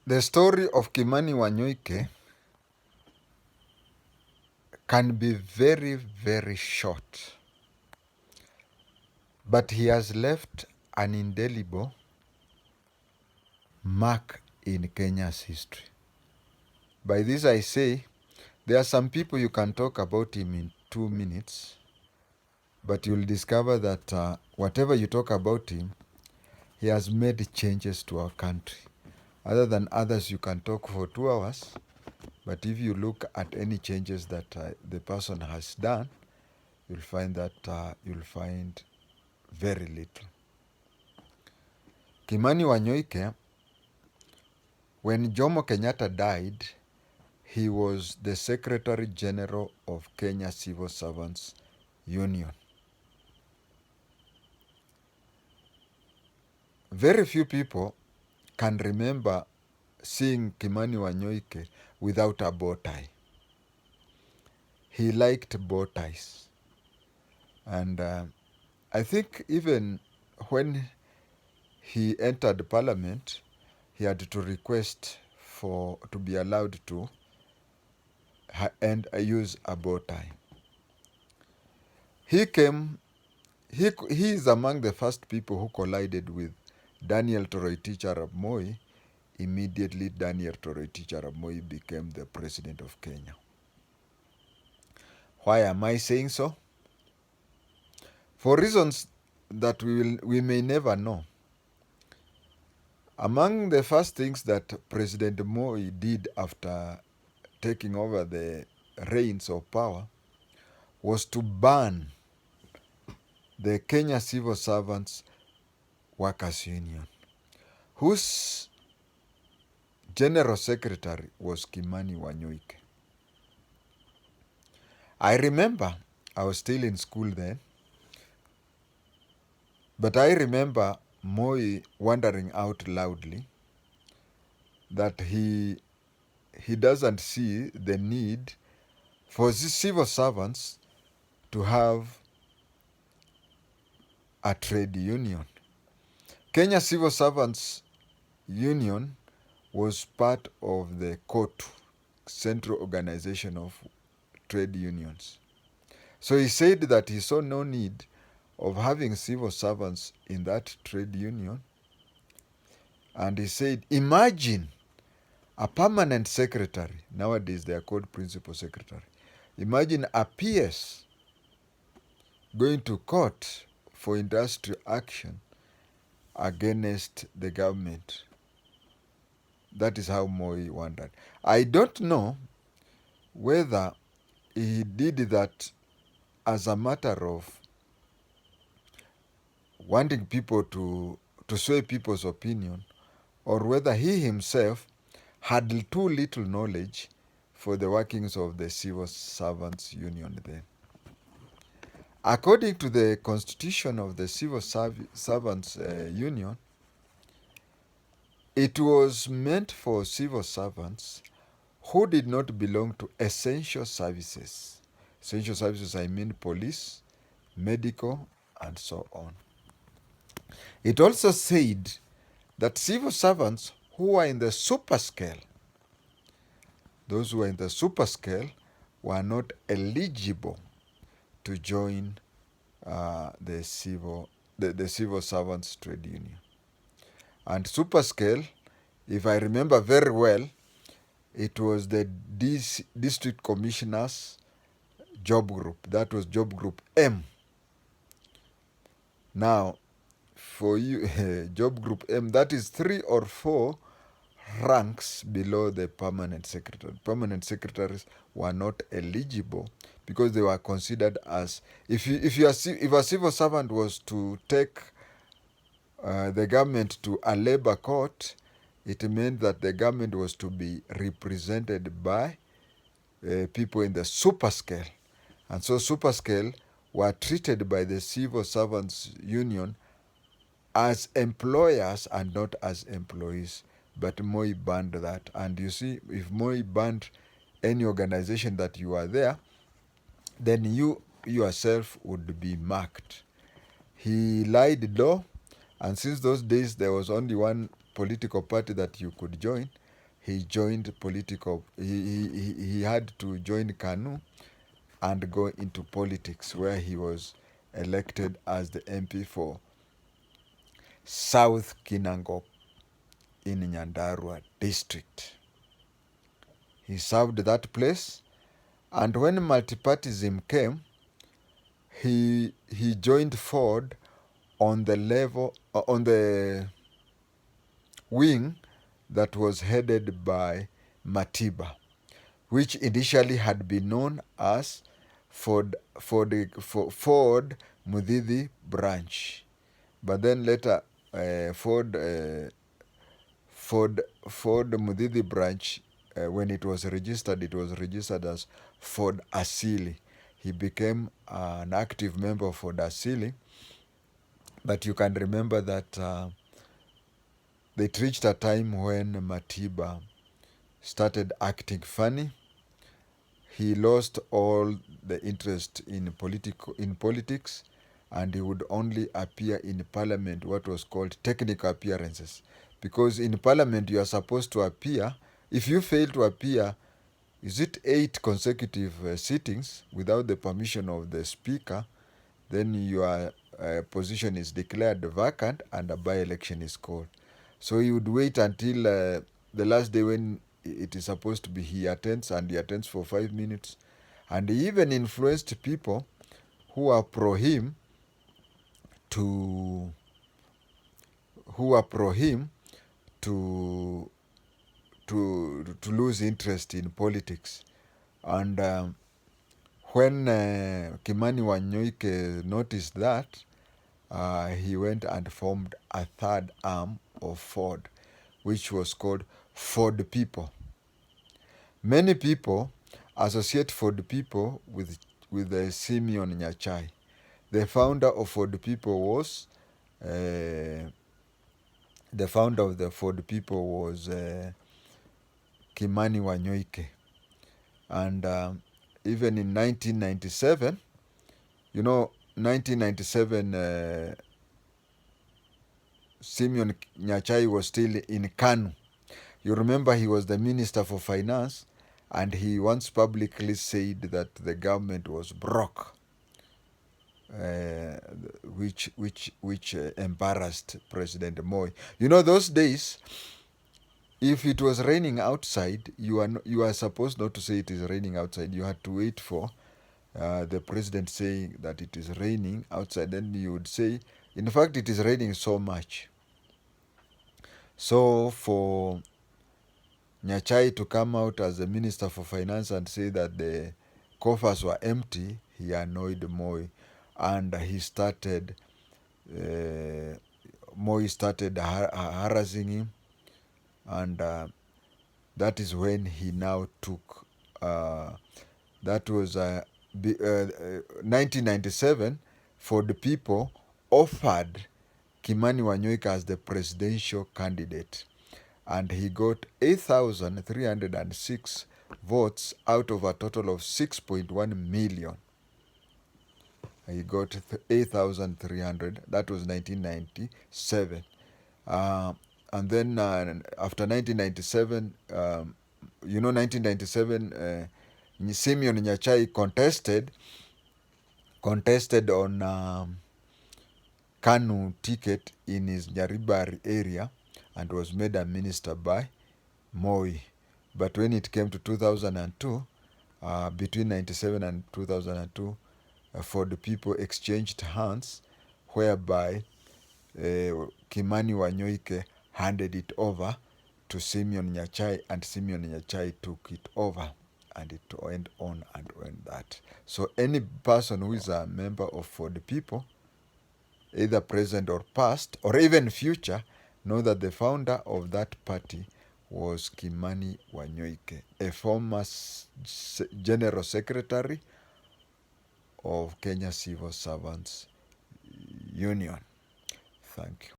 The story of Kimani Wanyoike can be very, very short, but he has left an indelible mark in Kenya's history. By this I say, there are some people you can talk about him in 2 minutes, but you'll discover that whatever you talk about him, he has made changes to our country. Other than others, you can talk for 2 hours, but if you look at any changes that the person has done, you'll find very little. Kimani Wanyoike, when Jomo Kenyatta died, he was the Secretary General of Kenya Civil Servants Union. Very few people can remember seeing Kimani Wanyoike without a bow tie. He liked bow ties. And I think even when he entered parliament, he had to request to be allowed to use a bow tie. He is among the first people who collided with Daniel Toroitich arap Moi. Immediately, Daniel Toroitich arap Moi became the president of Kenya. Why am I saying so? For reasons that we may never know. Among the first things that President Moi did after taking over the reins of power was to ban the Kenya Civil Servants Workers Union, whose General Secretary was Kimani Wanyoike. I remember I was still in school then, but I remember Moi wondering out loudly that he doesn't see the need for the civil servants to have a trade union. Kenya Civil Servants Union was part of the COTU, Central Organization of Trade Unions. So he said that he saw no need of having civil servants in that trade union. And he said, imagine a permanent secretary, nowadays they are called principal secretary. Imagine a PS going to court for industrial action against the government. That is how Moi wondered. I don't know whether he did that as a matter of wanting people to sway people's opinion, or whether he himself had too little knowledge for the workings of the Civil Servants Union then. According to the constitution of the Civil Servants Union, it was meant for civil servants who did not belong to essential services. Essential services, I mean police, medical, and so on. It also said that civil servants who are in the super scale, those who are in the super scale, were not eligible to join the civil servants trade union. And super scale, if I remember very well, it was the district commissioners job group. That was job group M. Now, for you, job group M, that is 3 or 4 ranks below the permanent secretary. Permanent secretaries were not eligible because they were considered as, if a civil servant was to take the government to a labor court, it meant that the government was to be represented by people in the super scale. And so super scale were treated by the Civil Servants Union as employers and not as employees. But Moi banned that. And you see, if Moi banned any organization that you are there, then you yourself would be marked. He lied low, and since those days there was only one political party that you could join, he joined political. He had to join KANU and go into politics, where he was elected as the MP for South Kinangop in Nyandarua district. He served that place, and when multipartyism came, he joined Ford on the level on the wing that was headed by Matiba, which initially had been known as Ford Mudidi branch, but then later Ford Mudidi branch, when it was registered as Ford Asili. He became an active member of Ford Asili, but you can remember that it reached a time when Matiba started acting funny. He lost all the interest in politics, and he would only appear in parliament, what was called technical appearances. Because in parliament you are supposed to appear. If you fail to appear, is it 8 consecutive sittings without the permission of the speaker, then your position is declared vacant and a by-election is called. So he would wait until the last day when it is supposed to be, he attends, and he attends for 5 minutes. And he even influenced people who are pro him to to lose interest in politics. And when Kimani Wanyoike noticed that, he went and formed a third arm of Ford, which was called Ford People. Many people associate Ford People with Simeon Nyachai. The founder of Ford People was Kimani Wanyoike. And even in 1997, 1997, Simeon Nyachai was still in KANU. You remember he was the Minister for Finance, and he once publicly said that the government was broke, which embarrassed President Moi. Those days, if it was raining outside, you are supposed not to say it is raining outside. You had to wait for the president saying that it is raining outside. Then you would say, in fact, it is raining so much. So for Nyachai to come out as the Minister for Finance and say that the coffers were empty, he annoyed Moi, and Moi started harassing him, and that is when he now took. That was 1997. For the people offered Kimani Wanyoike as the presidential candidate, and he got 8,306 votes out of a total of 6.1 million. He got 8,300. That was 1997. And then after 1997, 1997, Simeon Nyachai contested on KANU ticket in his Nyaribari area and was made a minister by Moi. But when it came to 2002, between 97 and 2002, for the people exchanged hands, whereby Kimani Wanyoike handed it over to Simeon Nyachai, and Simeon Nyachai took it over, and it went on and on that. So any person who is a member of For the People, either present or past, or even future, know that the founder of that party was Kimani Wanyoike, a former General Secretary of Kenya Civil Servants Union. Thank you.